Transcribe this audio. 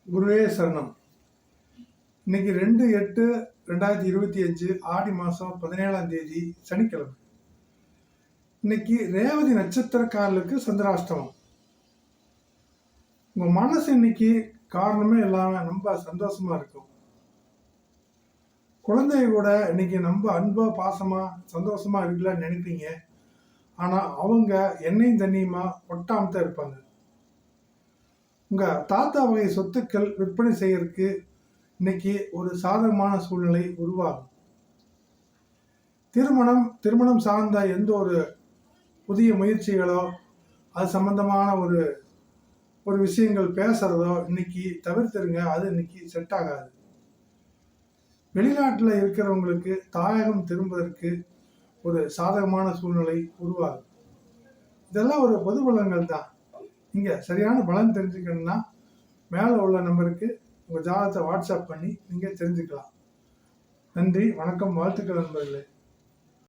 குருவே சரணம். இன்னைக்கு 2/8/2025 ஆடி மாதம் 17ஆம் தேதி சனிக்கிழமை. இன்னைக்கு ரேவதி நட்சத்திரக்காரர்களுக்கு சந்திராஷ்டமம். உங்க மனசு இன்னைக்கு காரணமே இல்லாம ரொம்ப சந்தோஷமா இருக்கும். குழந்தைய கூட இன்னைக்கு ரொம்ப அன்பா பாசமா சந்தோஷமா இருக்கலாம்னு நினைப்பீங்க. ஆனா அவங்க எண்ணெயும் தண்ணியுமா ஒட்டாமத்தான் இருப்பாங்க. உங்க தாத்தா வகை சொத்துக்கள் விற்பனை செய்யறதுக்கு இன்னைக்கு ஒரு சாதகமான சூழ்நிலை உருவாகும். திருமணம் சார்ந்த எந்த ஒரு புதிய முயற்சிகளோ அது சம்பந்தமான ஒரு விஷயங்கள் பேசுறதோ இன்னைக்கு தவிர்த்துருங்க. அது இன்னைக்கு செட் ஆகாது. வெளிநாட்டில் இருக்கிறவங்களுக்கு தாயகம் திரும்புவதற்கு ஒரு சாதகமான சூழ்நிலை உருவாகும். இதெல்லாம் ஒரு பொது பலன்கள் தான். நீங்க சரியான பலன் தெரிஞ்சுக்கணும்னா மேலே உள்ள நம்பருக்கு உங்கள் ஜாதகத்தை வாட்ஸ்அப் பண்ணி நீங்கள் தெரிஞ்சுக்கலாம். நன்றி, வணக்கம், வாழ்த்துக்கள் நண்பர்களே.